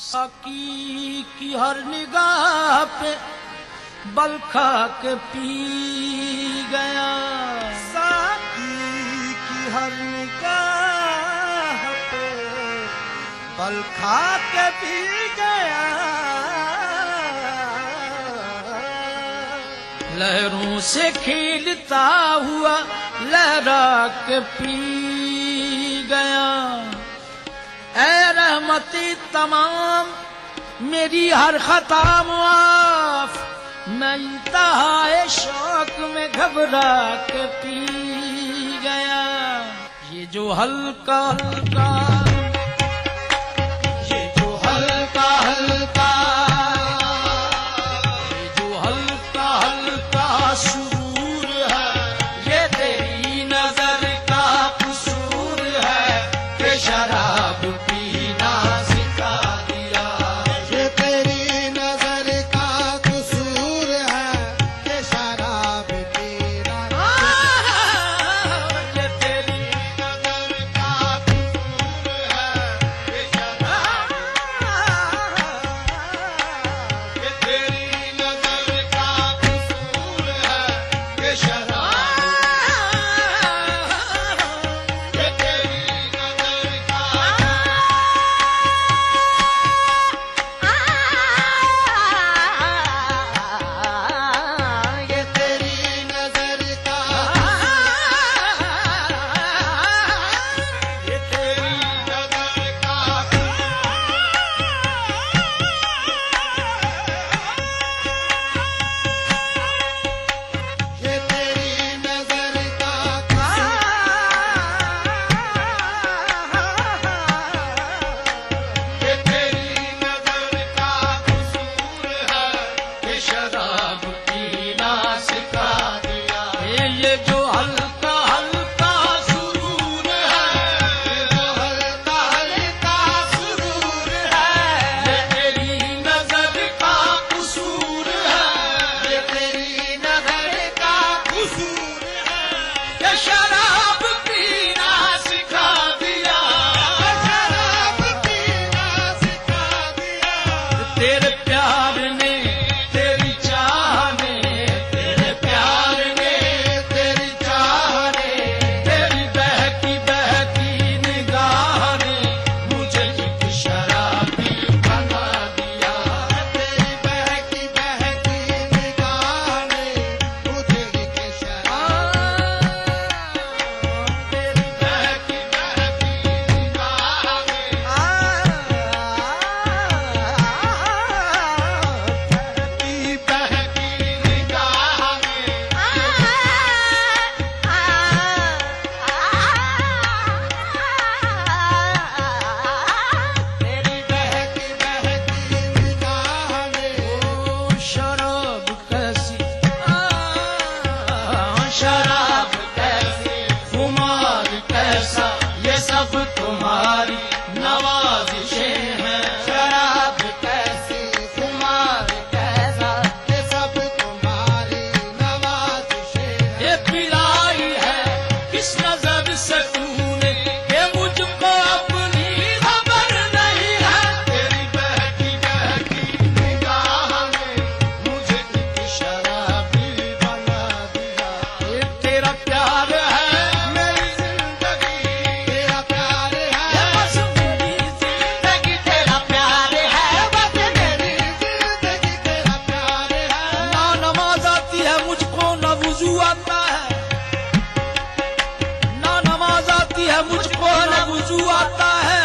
साकी की हर निगाह पे बल खा के पी गया, साकी की हर निगाह पे बल खा के पी गया। लहरों से खेलता हुआ लहरा के पी गया। ऐ रहमती तमाम मेरी हर खता मुआफ, मैं इंतहाए शौक में घबरा के पी गया। ये जो हल्का हल्का, ये जो हल्का हल्का, ये जो हल्का हल्का सुरूर है, ये तेरी नजर का कसूर है कि शराब पीना सिखा दिया। ये तेरी नजर का कसूर है कि शराब पीना। ये तेरी नजर का कसूर है कि शराब, ये तेरी नजर का कसूर है कि शराब, ये तेरी नजर का ये तेरी नजर का, ये तेरी नजर का, ये तेरी नजर का ये तेरी नजर का कसूर है कि शराब पीना सिखा दिया। ये जो हल्का हल्का सुरूर है, ये जो हल्का हल्का सुरूर है, ये तेरी नजर का कसूर है। ये तेरी नजर का कसूर है, ये शराब पीना सिखा दिया। शराब पीना सिखा दिया। तेरे प्यार ने, तेरी चाह ने, तेरे प्यार ने, तेरी चाह ने, तेरी बहकी बहकी निगाह ने मुझे एक शराबी बना दिया। तेरी बहकी बहकी निगाह ने मुझे एक शराब, तेरी बहकी बहकी निगाह ने, बहकी बहकी निगाह ने, तेरी बहकी बहकी निगाह ने, ओ शराब कैसी, शराब कैसी, खुमार कैसा, ये सब तुम्हारी नवाजिशें हैं। शराब कैसी, खुमार कैसा, ये सब तुम्हारी नवाजिशें हैं। ये पिलाई है किस नजर से तूने, ये मुझको अपनी खबर नहीं है। तेरी बहकी बहकी निगाह ने मुझे एक शराबी बना दिया। ये तेरा प्यार है मेरी जिंदगी तेरा प्यार ये है, बस मेरी जिंदगी, तेरा प्यार है बस मेरी। जिंदगी तेरा प्यार है। ना नमाज आती है मुझको न वुजू आता है, ना नमाज आती है मुझको न वुजू आता है।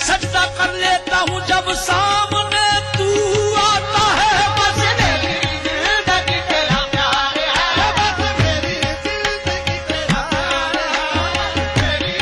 सजदा कर लेता हूँ जब सामने तू आता है। बस मेरी जिंदगी तेरा प्यार है, बस मेरी जिंदगी तेरा प्यार है, मेरी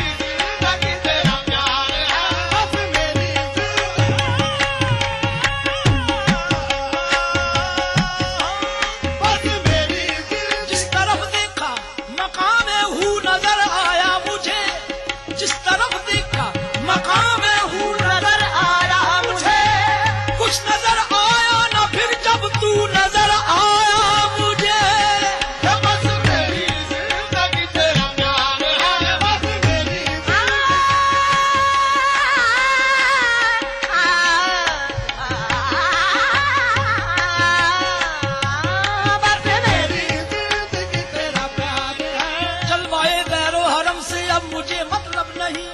मुझे मतलब नहीं,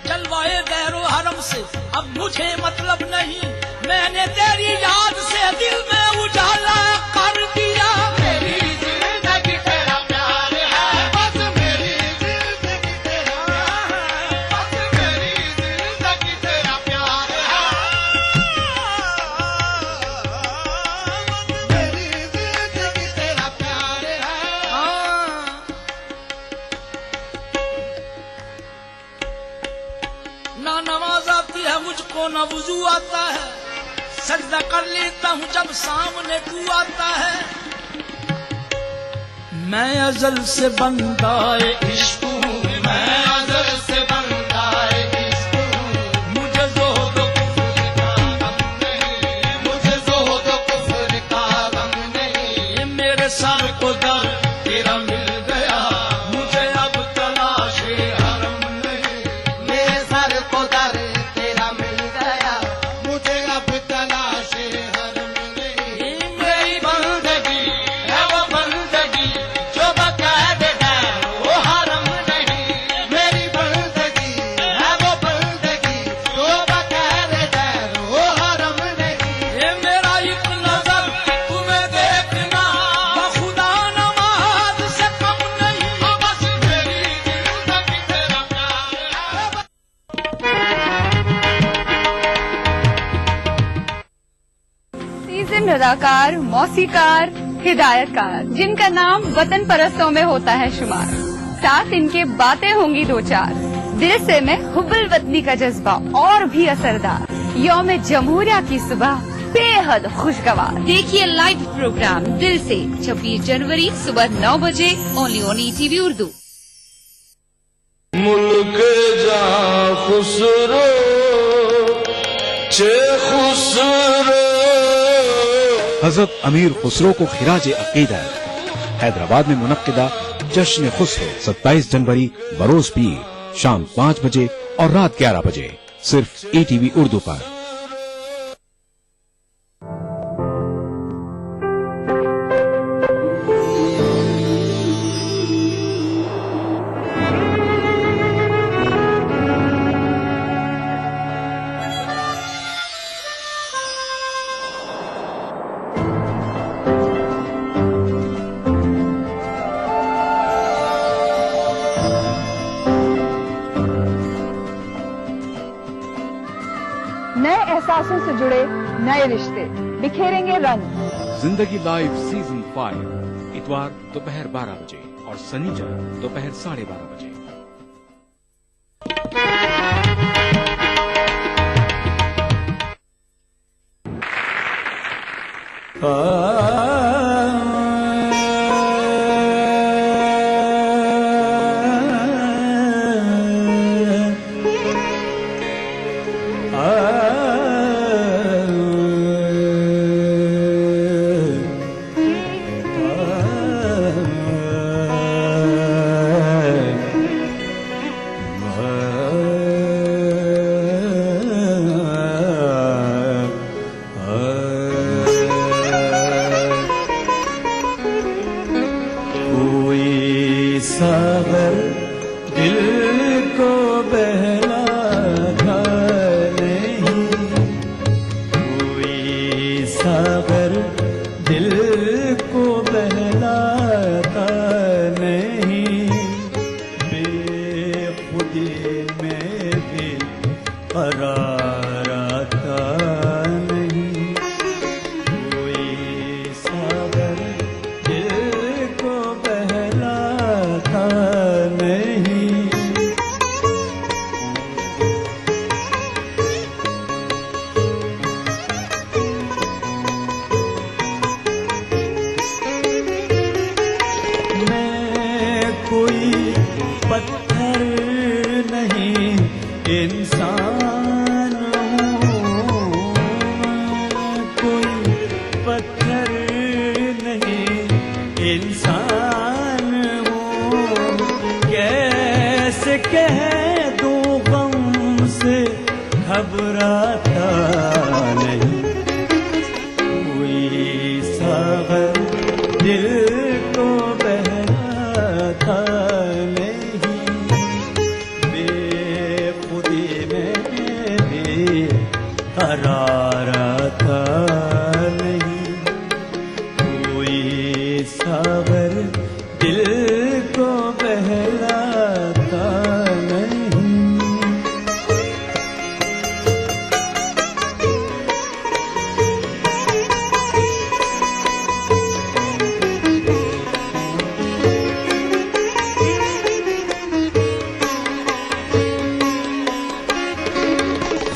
चलवाए गैरो हरम से अब मुझे मतलब नहीं। मैंने तेरी याद से दिल में उजाला कर दिया। मेरी जिंदगी तेरा प्यार है, बस मेरी जिंदगी तेरा प्यार है, बस मेरी जिंदगी तेरा प्यार है, मेरी जिंदगी तेरा प्यार है। ना नमाज आती है मुझको ना वुजू आता है, सजदा कर लेता हूँ जब सामने तू आता है। मैं अजल से बंदाए इश्क हूँ, मैं अज़ल से बंदाए इश्क हूँ, मुझे ज़ोहद कुफ्र का गम नहीं, मुझे ज़ोहद कुफ्र का गम नहीं। ये मेरे सर को दर तेरा मिल गया, मुझे अब तलाशे हरम नहीं। मेरे सर को दर तेरा मिल गया, मुझे अब तलाशे हरम नहीं। ये मेरी बंदगी है वो बंदगी जो बकायदे है वो हरम नहीं, मेरी बंदगी है वो बंदगी जो बकायदे है वो हरम नहीं। ये मेरा एक नजर तुम्हें देखना, बखुदा नमाज से कम नहीं। बस मेरी जिंदगी तेरा प्यार है। सीजन अदाकार, मौसीकार, हिदायतकार, जिनका नाम वतन परस्तों में होता है शुमार। साथ इनके बातें होंगी दो चार, दिल से में हुब्बुल वतनी का जज्बा और भी असरदार। यौम जमहूरिया की सुबह बेहद खुशगवार। देखिए लाइव प्रोग्राम दिल से 26 जनवरी सुबह 9 बजे ओनली ऑन ETV उर्दू। मुल्क जा खुसरो चे खुसरो। हजरत अमीर खुसरो को खिराज अकीदत। हैदराबाद में मुनक्किदा जश्न खुसरो 27 जनवरी बरोज पीर शाम 5 बजे और रात 11 बजे सिर्फ ETV उर्दू पर। नए एहसासों से जुड़े नए रिश्ते बिखेरेंगे रंग। जिंदगी लाइव सीजन 5 इतवार दोपहर 12 बजे और शनिवार दोपहर 12:30 बजे। सागर दिल को बहलाता नहीं, कोई सागर दिल को बहलाता नहीं, बेखुदी में भी करार आता नहीं, कोई सागर दिल को बहलाता नहीं। मैं कोई पत्थर नहीं इंसान हूँ, कोई पत्थर नहीं इंसान हूँ, कैसे कह दूँ गम से घबराता नहीं, कोई सागर दिल को बहलाता नहीं। कराराता नहीं, कोई सागर दिल को बहलाता नहीं।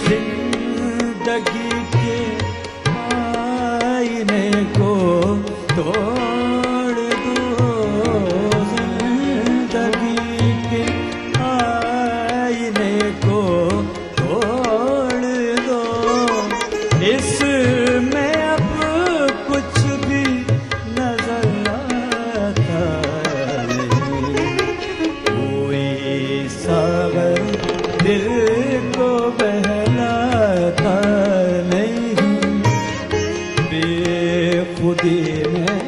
जिंदगी के आईने को तोड़ दो, जिंदगी के आईने को तोड़ दो, इसमें अब कुछ भी नजर आता नहीं, कोई सागर दिल को बहलाता नहीं, बेखुदी में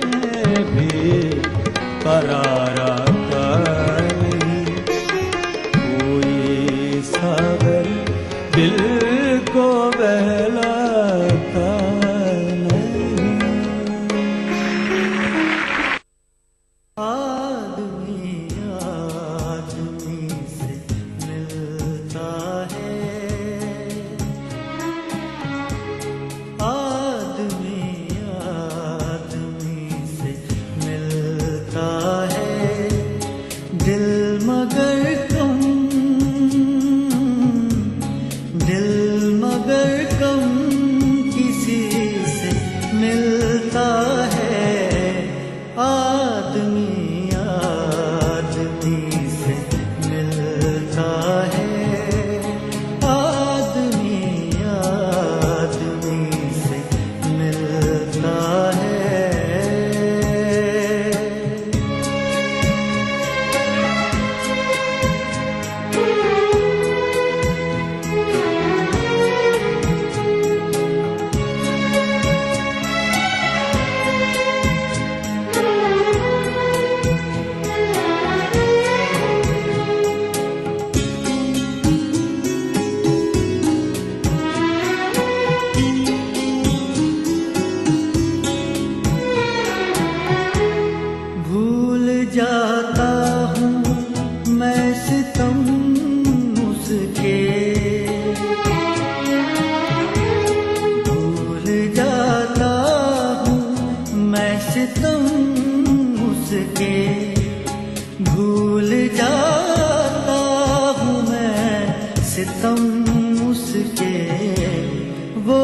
भी करार आता नहीं, कोई सागर दिल को बहलाता नहीं। आदमी आदमी से मिलता है, आदमी आदमी से मिलता है, दिल मगर कम, दिल मगर कम किसी से मिलता है, आदमी आदमी से मिलता है, आदमी आदमी से मिलता है। भूल जाता हूँ मैं सितम उसके, भूल जाता हूँ मैं सितम उसके, भूल जाता हूँ मैं सितम उसके, वो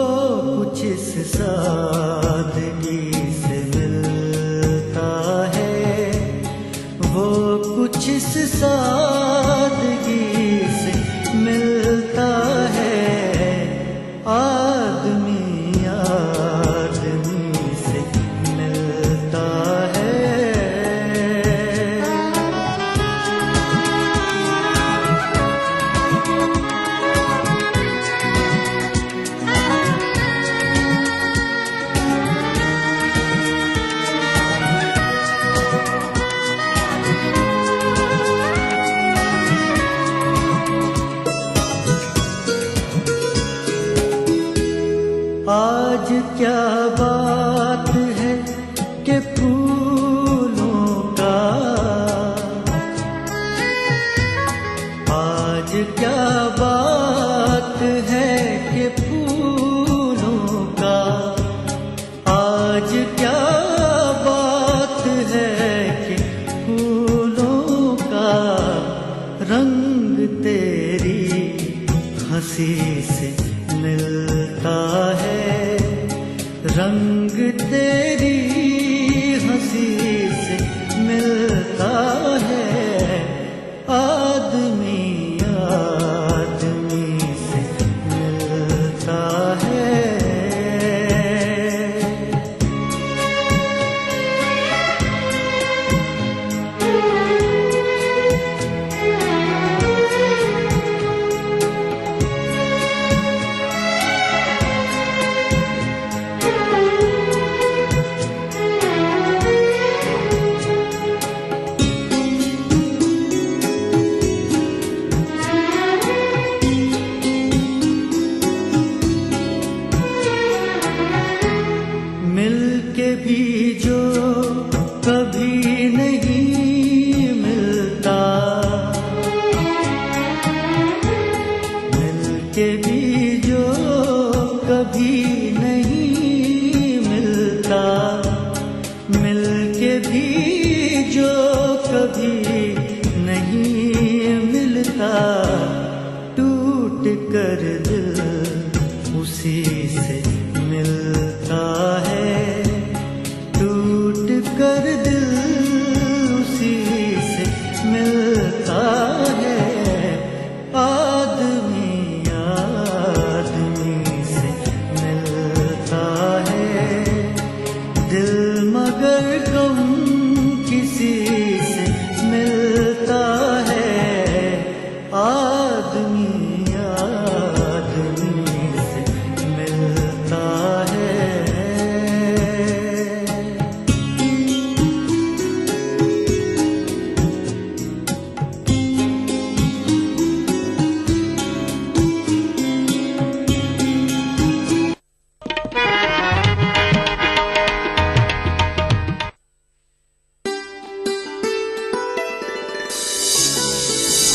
कुछ इस सादगी से मिलता है, वो कुछ इस सादगी से मिलता है, आदमी आदमी से मिलता है। आज क्या बात है कि फूलों का, आज क्या बात है कि फूलों का, आज क्या बात है कि फूलों का, रंग तेरी हंसी से मिलता है, रंग तेरी हंसी से मिलता है, आदमी आदमी से मिलता है। के भी जो कभी नहीं मिलता, मिल के भी जो कभी नहीं मिलता, टूट कर दिल उसी से मिलता है, टूट कर दिल उसी से मिलता है। आदमी आदमी से मिलता है, दिल मगर कम किसी से मिलता है। आदमी आदमी से मिलता है।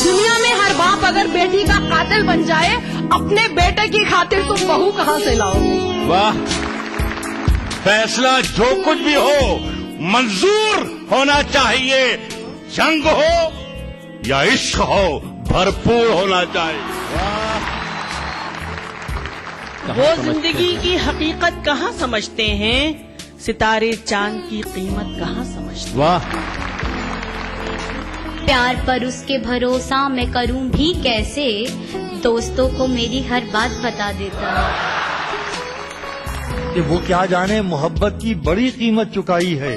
दुनिया में हर बाप अगर बेटी का कातिल बन जाए, अपने बेटे की खातिर तुम बहू कहाँ से लाओगे? वाह, फैसला जो कुछ भी हो मंजूर होना चाहिए। जंग हो या इश्क हो, भरपूर होना चाहिए। वो जिंदगी की हकीकत कहाँ समझते हैं, सितारे चांद की कीमत कहाँ समझते हैं? वाह, प्यार पर उसके भरोसा मैं करूं भी कैसे, दोस्तों को मेरी हर बात बता देता है। कि वो क्या जाने मोहब्बत की बड़ी कीमत चुकाई है,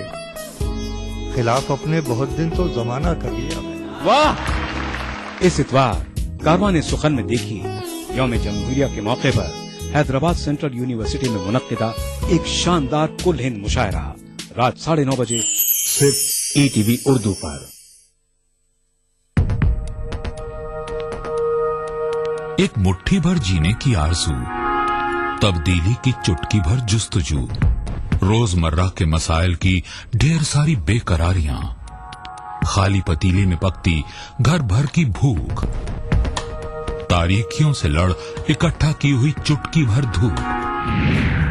खिलाफ अपने बहुत दिन तो जमाना कर लिया। वाह। इस इतवार कारवान सुखन में देखिए यौम जमहूरिया के मौके पर हैदराबाद सेंट्रल यूनिवर्सिटी में मुनक्किदा एक शानदार कुल हिंद मुशायरा रात 9:30 बजे सिर्फ ETV उर्दू पर। एक मुट्ठी भर जीने की आरज़ू, तब्दीली की चुटकी भर जुस्तजू, रोजमर्रा के मसाइल की ढेर सारी बेकरारियां, खाली पतीले में पकती घर भर की भूख, तारीखियों से लड़ इकट्ठा की हुई चुटकी भर धूप।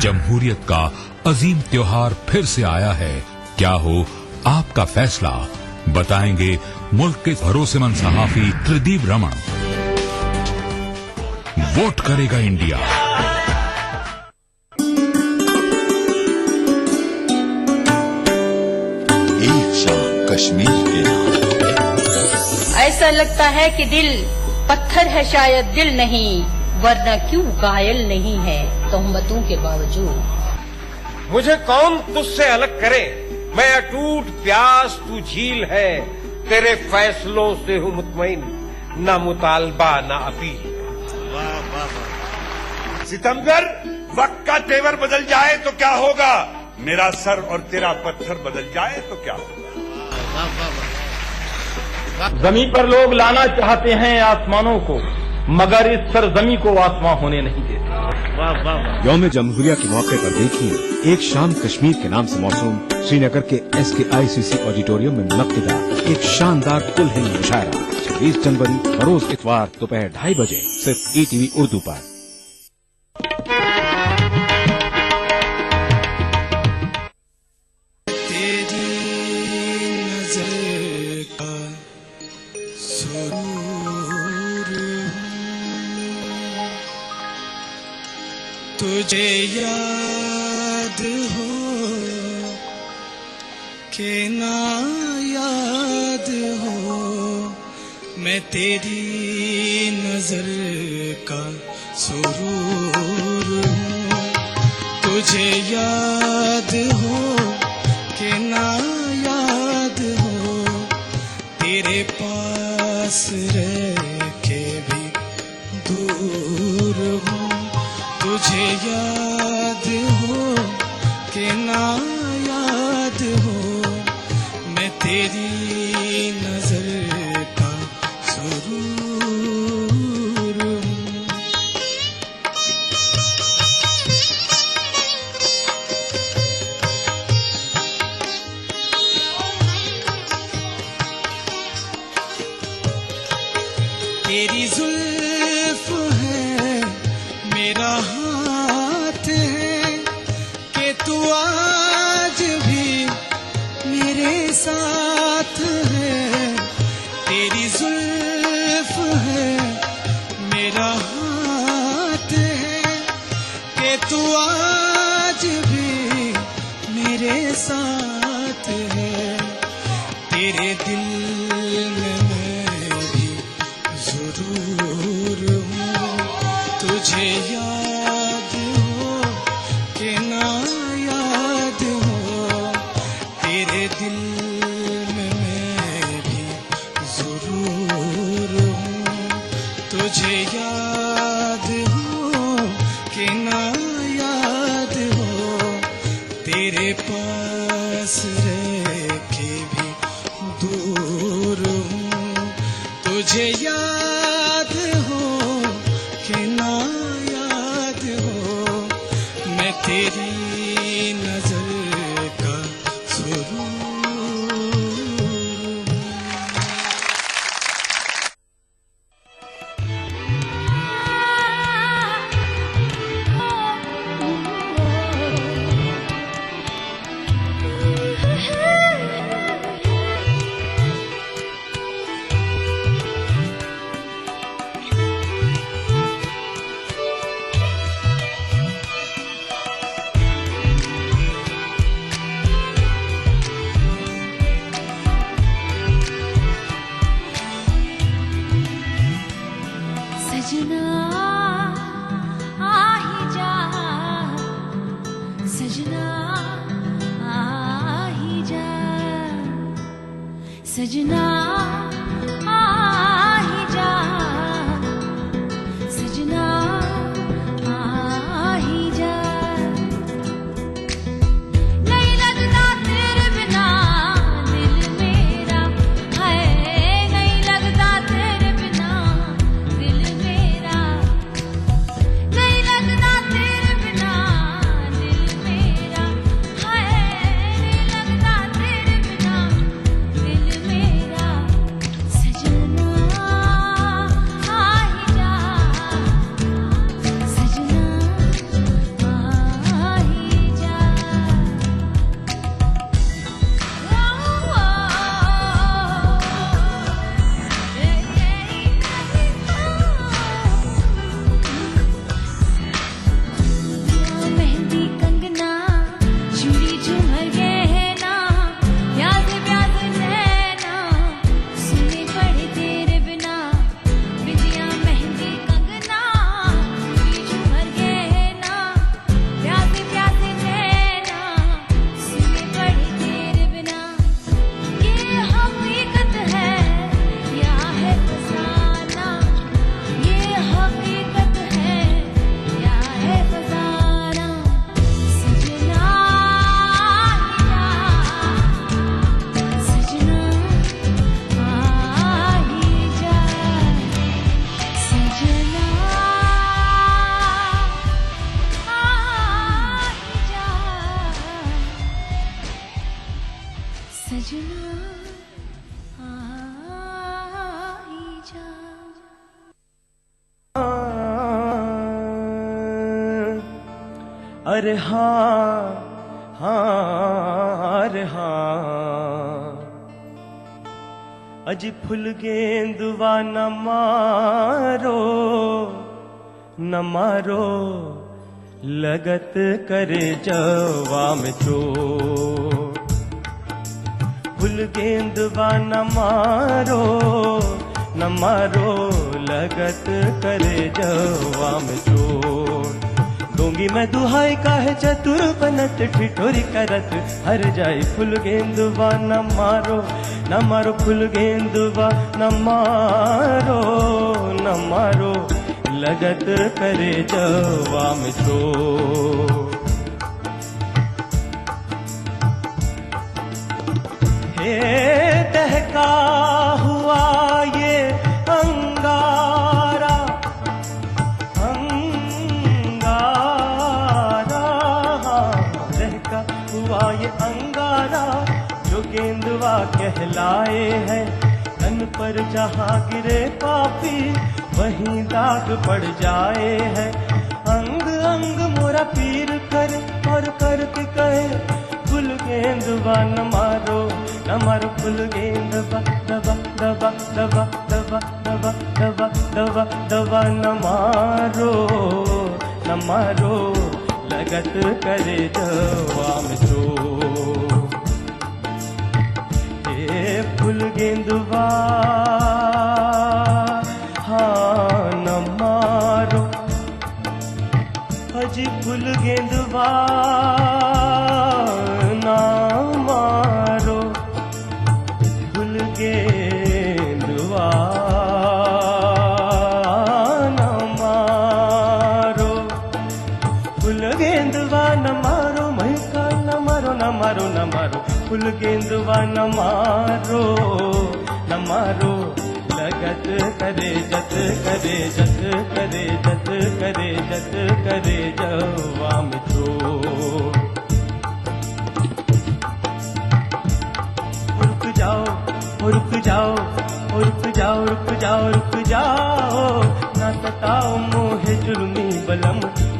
जमहूरियत का अजीम त्योहार फिर से आया है, क्या हो आपका फैसला, बताएंगे मुल्क के भरोसेमंद सहाफी त्रिदीप रमन। वोट करेगा इंडिया। एक शाम कश्मीर के नाम। ऐसा लगता है कि दिल पत्थर है, शायद दिल नहीं, वरना क्यों घायल नहीं है तोहमतों के बावजूद। मुझे कौन तुझसे अलग करे, मैं अटूट प्यास तू झील है, तेरे फैसलों से हूँ मुतमईन, ना मुतालबा ना अपील। सितमगर, वक्त का तेवर बदल जाए तो क्या होगा, मेरा सर और तेरा पत्थर बदल जाए तो क्या होगा। जमीन पर लोग लाना चाहते हैं आसमानों को, मगर इस सरजमी को आसमां होने नहीं देते। यौम जमहूरिया के मौके पर देखिए एक शाम कश्मीर के नाम से मौसूम श्रीनगर के SKICC ऑडिटोरियम में मुनक्किदा एक शानदार कुल हिंद मुशायरा 20 जनवरी बरोज इतवार दोपहर 2:30 बजे सिर्फ ETV उर्दू पर। तुझे याद हो कि ना याद हो, मैं तेरी नजर का सुरूर हूँ। तुझे याद हो कि ना याद हो, तेरे पास रह के भी दूर हूँ। तुझे याद हो कि ना याद हो, मैं तेरी नजर का सुरूर हूँ। तेरी जुल्फ है आज भी मेरे साथ है, तेरी जुल्फ है मेरा हाथ है, कि तू आज भी मेरे साथ है, तेरे दिल में मैं भी जरूर हूँ, तुझे याद हो कि ना याद हो, तेरे दिल में मैं भी जरूर हूँ, तुझे याद हो कि ना याद हो, तेरे पास रह के भी दूर हूँ, तुझे याद हो कि ना याद हो, मैं तेरी नजर का सुरूर हूँ। सजना आ ही जा, सजना आ ही जा, सजना आ ही जा, सजना आ ही जा, नहीं लगता तेरे बिना दिल मेरा है, नहीं लगता तेरे बिना दिल मेरा, नहीं लगता तेरे बिना दिल मेरा है, नहीं लगता तेरे बिना दिल मेरा, सजना आ ही जा, सजना आ ही जा, मेहंदी कंगना चूड़ी झूमर गहना, याद प्यास नैना सुने पड़े तेरे बिना, बिंदिया मेहंदी कंगना चूड़ी झूमर गहना, याद प्यास नैना सुने पड़े तेरे बिना, ये हकीकत है या है फसाना, ये हकीकत है या है फसाना, सजना आ ही जा, सजना आ ही जा, सजना आ ही जा। अरे हाँ हाँ अरे हाँ, अजी फुल गेंदवा न मारो न मारो, लगत करे जवा में चोट, फुल गेंदवा न मारो न मारो, लगत करे जवा में चोट, दूंगी मैं दुहाई काहे चतुर बनत, ठिठोरी करत हर जाई, फुल गेंदवा न मारो न मारो, फुल गेंदवा न मारो न मारो, लगत करे जवा में चोट, हे दहका हुआ ये अंगारा, दहका हुआ ये अंगारा, जो गेंदवा कहलाए है, तन पर जहाँ गिरे पापी वहीं दाग पड़ जाए है, अंग अंग संग मोरा पीर करे और करके कहे फुल गेंदवा न मारो फुल गेंदवा दबा दबा दबा दबा दबा दबा दबा दबा न मारो लगत करे जवा में तो हे फुल गेंदवा हाँ न मारो अजी फुल गेंदवा ना मारो फुल गेंदवा ना मारो फुल गेंदवा न मारो महका न मारो न मारो न मारो फुल गेंदवा न मारो लगत करे जत करे जत करे जत करे जत करे जवा में तो रुक जाओ रुक जाओ रुक जाओ रुक जाओ रुक जाओ ना सताओ मोहे जुर्मी बलम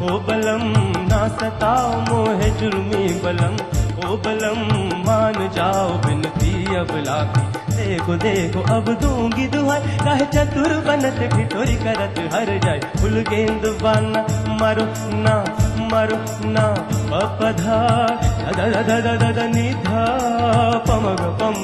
ओ बलम ना सताओ मोहे जुर्मी बलम ओ बलम मान जाओ बिनती अब लागी देखो देखो अब दूंगी दुहाई काहे चतुर बनत ठिठोरी करत हर जाए फुल गेंदवा न मारो ना पपधा ध ध ध ध ध नि ध पमग पम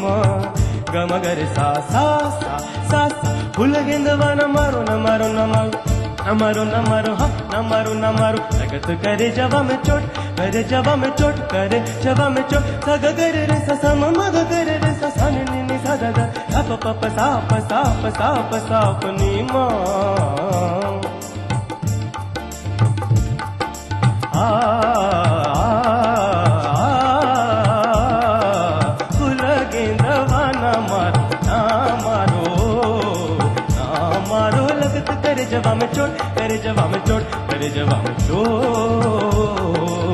गमगर सा सा सा सा फुल गेंदवा न मारो न मारो न मारो न मारो न मारो हाँ न मारो न मारो लगत करे जवा में चोट करे जवा में चोट करे जवा में चोट सग करे रे सा म ग करे रे सा नि नि सा द ध प प प सा प नि म फुल गेंदवा न मारो लगत करे जवा में चोट करे जवा में चोट करे जवा में चोट